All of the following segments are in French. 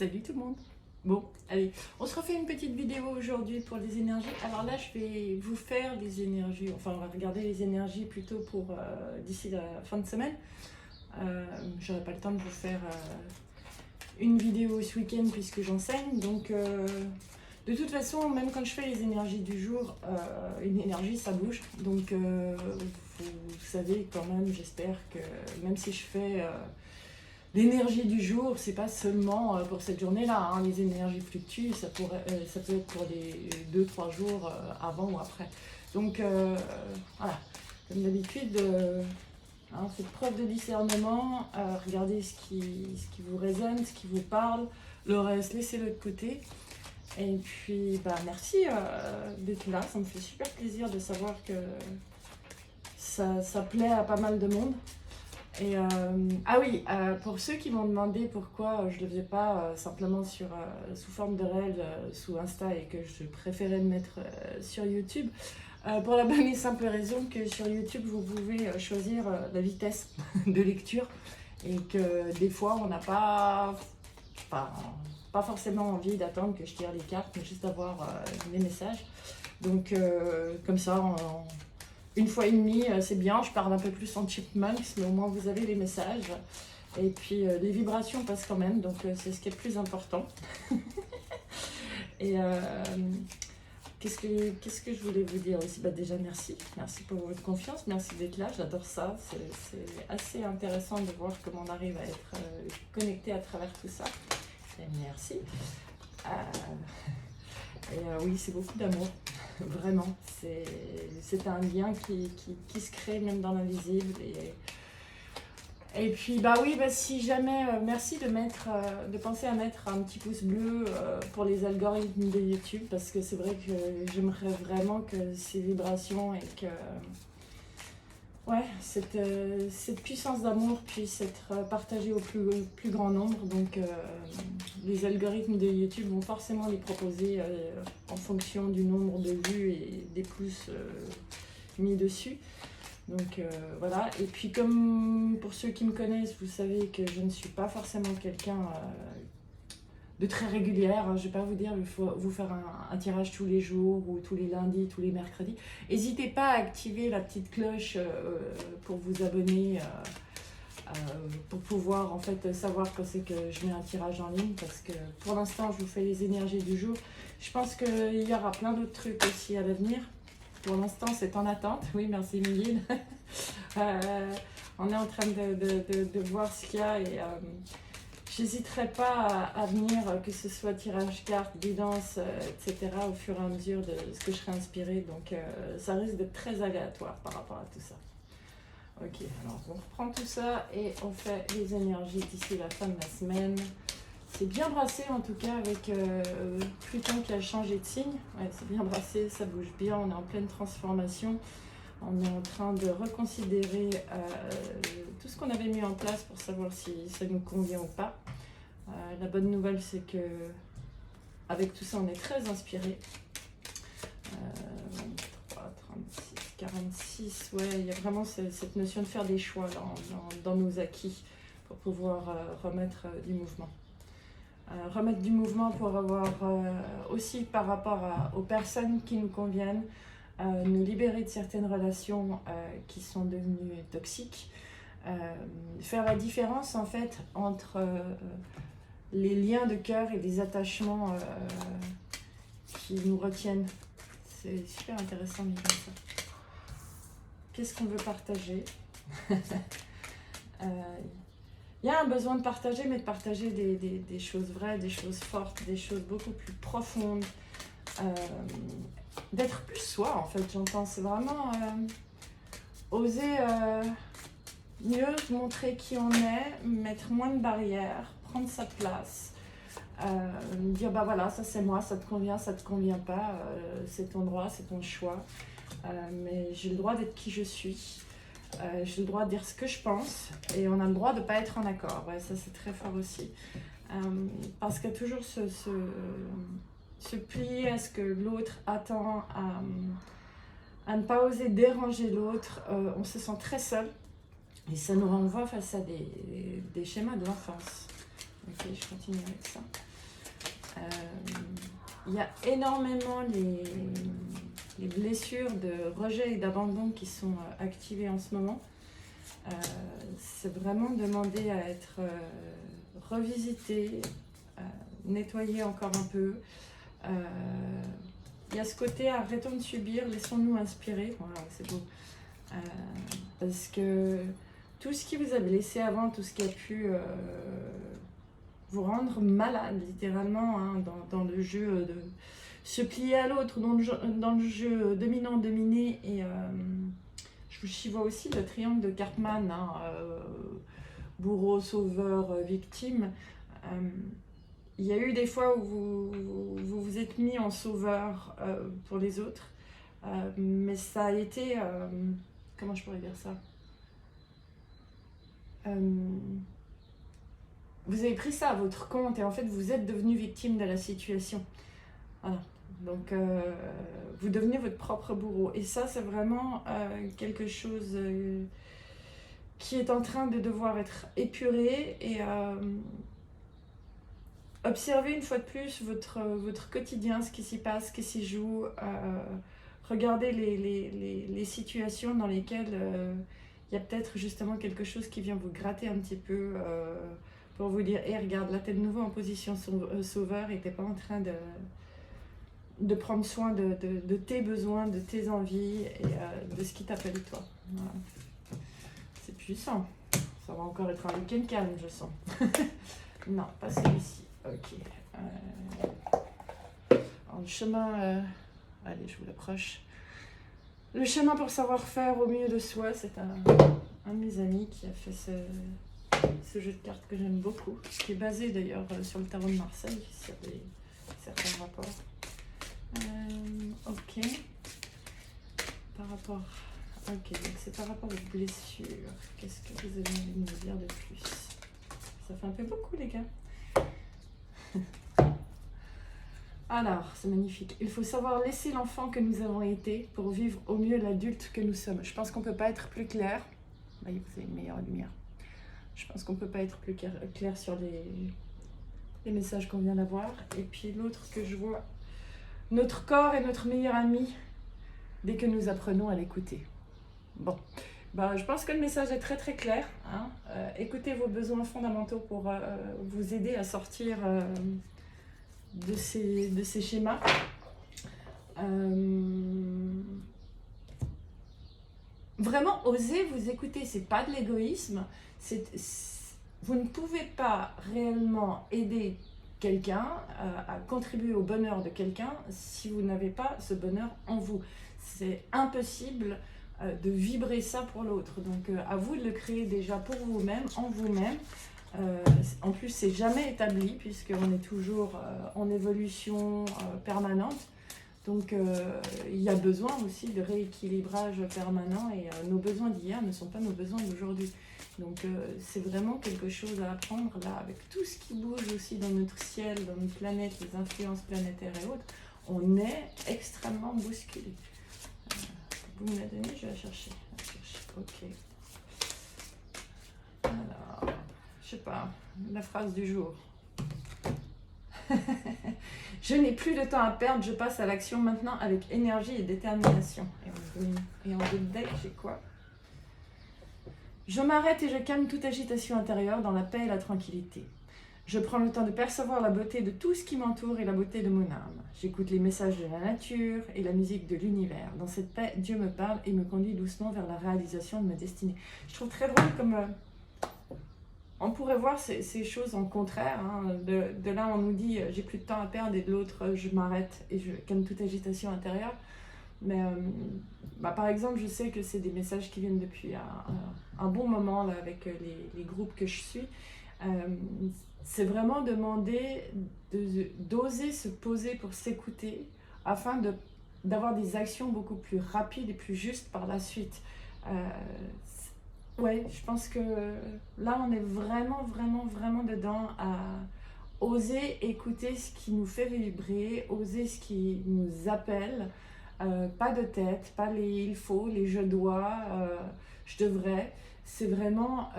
Salut tout le monde. Bon, allez, on se refait une petite vidéo aujourd'hui pour les énergies. Alors là, je vais vous faire les énergies, enfin on va regarder les énergies plutôt pour d'ici la fin de semaine. J'aurai pas le temps de vous faire une vidéo ce week-end puisque j'enseigne. Donc de toute façon, même quand je fais les énergies du jour, une énergie ça bouge. Donc vous savez quand même, j'espère que même si je fais... l'énergie du jour, c'est pas seulement pour cette journée-là, hein. Les énergies fluctuent, ça peut être pour les 2-3 jours avant ou après. Donc voilà, comme d'habitude, faites preuve de discernement, regardez ce qui vous résonne, ce qui vous parle, le reste laissez-le de côté. Et puis merci d'être là, ça me fait super plaisir de savoir que ça plaît à pas mal de monde. Et pour ceux qui m'ont demandé pourquoi je ne le faisais pas simplement sous forme de réel sous Insta et que je préférais le mettre sur YouTube, pour la bonne et simple raison que sur YouTube vous pouvez choisir la vitesse de lecture et que des fois on n'a pas forcément envie d'attendre que je tire les cartes, mais juste d'avoir les messages. Donc comme ça, une fois et demie, c'est bien, je parle un peu plus en chipmunks, mais au moins vous avez les messages. Et puis les vibrations passent quand même, donc c'est ce qui est le plus important. Et qu'est-ce que je voulais vous dire aussi? Déjà merci pour votre confiance, merci d'être là, j'adore ça. C'est assez intéressant de voir comment on arrive à être connecté à travers tout ça. Et merci. Oui, c'est beaucoup d'amour, vraiment. C'est un lien qui se crée même dans l'invisible. Et puis, si jamais, merci de penser à mettre un petit pouce bleu pour les algorithmes de YouTube, parce que c'est vrai que j'aimerais vraiment que ces vibrations et que cette puissance d'amour puisse être partagée au plus grand nombre. Donc les algorithmes de YouTube vont forcément les proposer en fonction du nombre de vues et des pouces mis dessus. Donc voilà, et puis comme pour ceux qui me connaissent, vous savez que je ne suis pas forcément quelqu'un de très régulière, hein. Je ne vais pas vous dire, il faut vous faire un tirage tous les jours ou tous les lundis, tous les mercredis. N'hésitez pas à activer la petite cloche pour vous abonner, pour pouvoir en fait savoir quand c'est que je mets un tirage en ligne, parce que pour l'instant je vous fais les énergies du jour. Je pense qu'il y aura plein d'autres trucs aussi à l'avenir. Pour l'instant c'est en attente. Oui, merci Miguel. On est en train de voir ce qu'il y a et j'hésiterai pas à venir, que ce soit tirage carte, guidance, etc. au fur et à mesure de ce que je serai inspirée. Donc ça risque d'être très aléatoire par rapport à tout ça. Ok, alors on reprend tout ça et on fait les énergies d'ici la fin de la semaine. C'est bien brassé en tout cas avec Pluton qui a changé de signe. Ouais, c'est bien brassé, ça bouge bien, on est en pleine transformation. On est en train de reconsidérer tout ce qu'on avait mis en place pour savoir si ça nous convient ou pas. La bonne nouvelle, c'est que avec tout ça, on est très inspiré. 23, 36, 46, ouais, il y a vraiment cette notion de faire des choix dans nos acquis pour pouvoir remettre du mouvement. Remettre du mouvement pour avoir aussi par rapport aux personnes qui nous conviennent, nous libérer de certaines relations qui sont devenues toxiques, faire la différence en fait entre les liens de cœur et les attachements qui nous retiennent. C'est super intéressant de dire ça. Qu'est-ce qu'on veut partager? Il y a un besoin de partager, mais de partager des choses vraies, des choses fortes, des choses beaucoup plus profondes. D'être plus soi en fait, j'entends, c'est vraiment oser mieux montrer qui on est, mettre moins de barrières, prendre sa place, dire voilà, ça c'est moi, ça te convient pas, c'est ton droit, c'est ton choix, mais j'ai le droit d'être qui je suis, j'ai le droit de dire ce que je pense et on a le droit de pas être en accord. Ouais, ça c'est très fort aussi, parce qu'il y a toujours se plier à ce que l'autre attend, à ne pas oser déranger l'autre, on se sent très seul et ça nous renvoie face à des schémas de l'enfance. Ok, je continue avec ça. Il y a énormément les blessures de rejet et d'abandon qui sont activées en ce moment. C'est vraiment demander à être revisité, nettoyé encore un peu. Il y a ce côté, arrêtons de subir, laissons-nous inspirer. Voilà, c'est beau. Parce que tout ce qui vous a blessé avant, tout ce qui a pu vous rendre malade, littéralement, hein, dans le jeu de se plier à l'autre, dans le jeu dominant-dominé. Et je vois aussi le triangle de Cartman, hein, bourreau, sauveur, victime. Il y a eu des fois où vous vous êtes mis en sauveur pour les autres, mais ça a été, comment je pourrais dire ça, vous avez pris ça à votre compte et en fait vous êtes devenu victime de la situation. Voilà. Donc vous devenez votre propre bourreau. Et ça c'est vraiment quelque chose qui est en train de devoir être épuré et observez une fois de plus votre quotidien, ce qui s'y passe, ce qui s'y joue. Regardez les situations dans lesquelles il y a peut-être justement quelque chose qui vient vous gratter un petit peu pour vous dire hey, regarde, là t'es de nouveau en position sauveur et t'es pas en train de prendre soin de tes besoins, de tes envies et de ce qui t'appelle toi. Voilà. C'est puissant. Ça va encore être un week-end calme, je sens. Non, pas celui-ci. Ok. Alors, le chemin... allez, je vous l'approche. Le chemin pour savoir faire au mieux de soi, c'est un de mes amis qui a fait ce jeu de cartes que j'aime beaucoup, qui est basé d'ailleurs sur le tarot de Marseille, sur certains rapports. Ok. Par rapport... Ok, donc c'est par rapport aux blessures. Qu'est-ce que vous avez envie de me dire de plus? Ça fait un peu beaucoup, les gars. Alors, c'est magnifique. Il faut savoir laisser l'enfant que nous avons été pour vivre au mieux l'adulte que nous sommes. Je pense qu'on ne peut pas être plus clair. Là, vous avez une meilleure lumière. Je pense qu'on ne peut pas être plus clair sur les messages qu'on vient d'avoir. Et puis l'autre que je vois, notre corps est notre meilleur ami dès que nous apprenons à l'écouter. Bon, ben, je pense que le message est très très clair. Hein. Écoutez vos besoins fondamentaux pour vous aider à sortir de ces schémas. Vraiment, osez vous écouter. C'est pas de l'égoïsme. Vous ne pouvez pas réellement aider quelqu'un à contribuer au bonheur de quelqu'un si vous n'avez pas ce bonheur en vous. C'est impossible de vibrer ça pour l'autre. Donc à vous de le créer déjà pour vous-même, en vous-même. En plus, c'est jamais établi puisqu'on est toujours en évolution permanente. Donc il y a besoin aussi de rééquilibrage permanent et nos besoins d'hier ne sont pas nos besoins d'aujourd'hui. Donc c'est vraiment quelque chose à apprendre là avec tout ce qui bouge aussi dans notre ciel, dans notre planète, les influences planétaires et autres. On est extrêmement bousculé. Vous me la donnez, je vais la chercher. Ok. Alors, je sais pas, la phrase du jour. Je n'ai plus de temps à perdre, je passe à l'action maintenant avec énergie et détermination. Et en deux deck, j'ai quoi? Je m'arrête et je calme toute agitation intérieure dans la paix et la tranquillité. Je prends le temps de percevoir la beauté de tout ce qui m'entoure et la beauté de mon âme. J'écoute les messages de la nature et la musique de l'univers. Dans cette paix, Dieu me parle et me conduit doucement vers la réalisation de ma destinée. Je trouve très drôle comme... on pourrait voir ces choses en contraire. Hein. De là, on nous dit j'ai plus de temps à perdre et de l'autre, je m'arrête et je calme toute agitation intérieure. Mais par exemple, je sais que c'est des messages qui viennent depuis un bon moment là, avec les groupes que je suis. C'est vraiment demander d'oser se poser pour s'écouter afin d'avoir des actions beaucoup plus rapides et plus justes par la suite. Ouais, je pense que là, on est vraiment, vraiment, vraiment dedans à oser écouter ce qui nous fait vibrer, oser ce qui nous appelle. Pas de tête, pas les il faut, les je dois, je devrais. C'est vraiment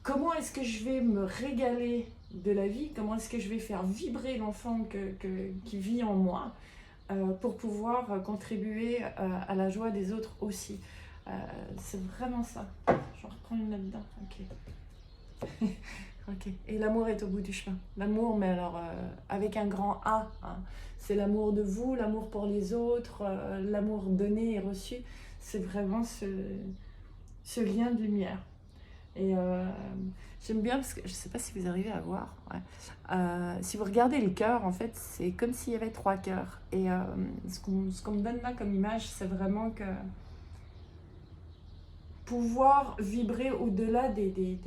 comment est-ce que je vais me régaler de la vie, comment est-ce que je vais faire vibrer l'enfant qui vit en moi pour pouvoir contribuer à la joie des autres aussi. C'est vraiment ça. J'en reprends une là-dedans. Ok. Ok. Et l'amour est au bout du chemin. L'amour, mais alors avec un grand A. Hein. C'est l'amour de vous, l'amour pour les autres, l'amour donné et reçu. C'est vraiment ce lien de lumière. Et j'aime bien parce que je ne sais pas si vous arrivez à voir. Ouais. Si vous regardez le cœur, en fait, c'est comme s'il y avait 3 cœurs. Et ce qu'on me donne là comme image, c'est vraiment que pouvoir vibrer au-delà des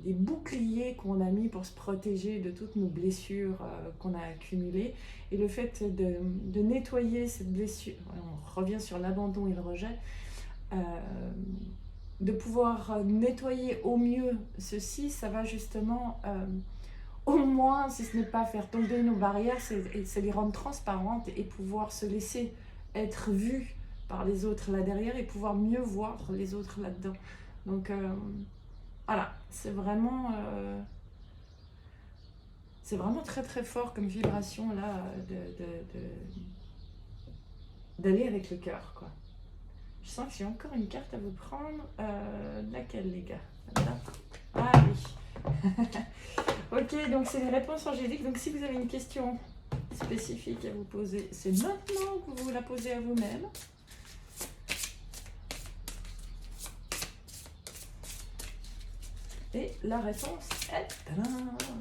boucliers qu'on a mis pour se protéger de toutes nos blessures qu'on a accumulées. Et le fait de nettoyer cette blessure, on revient sur l'abandon et le rejet, de pouvoir nettoyer au mieux ceci, ça va justement au moins, si ce n'est pas faire tomber nos barrières, c'est les rendre transparentes et pouvoir se laisser être vu par les autres là derrière et pouvoir mieux voir les autres là-dedans. Donc voilà, c'est vraiment très très fort comme vibration là d'aller avec le cœur, quoi. Je sens que j'ai encore une carte à vous prendre. Laquelle, les gars? Là. Ah oui. Ok, donc c'est les réponses angéliques. Donc si vous avez une question spécifique à vous poser, c'est maintenant que vous la posez à vous-même. Et la réponse est...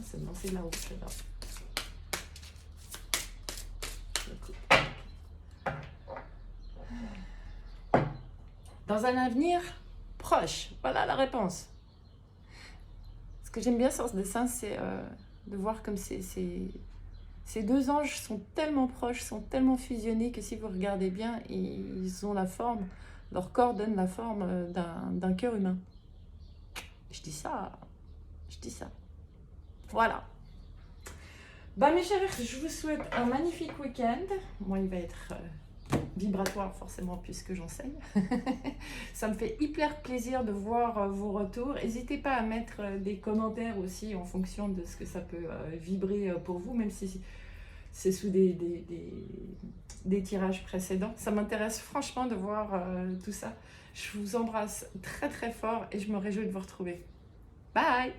C'est là-haut, c'est là. Dans un avenir proche, voilà la réponse. Ce que j'aime bien sur ce dessin, c'est de voir comme ces deux anges sont tellement proches, sont tellement fusionnés que si vous regardez bien, ils ont la forme, leur corps donne la forme d'un cœur humain. Je dis ça. Voilà. Bah mes chers, je vous souhaite un magnifique week-end. Moi, il va être vibratoire forcément puisque j'enseigne. Ça me fait hyper plaisir de voir vos retours. N'hésitez pas à mettre des commentaires aussi en fonction de ce que ça peut vibrer pour vous, même si c'est sous des tirages précédents. Ça m'intéresse franchement de voir tout ça. Je vous embrasse très très fort et je me réjouis de vous retrouver. Bye!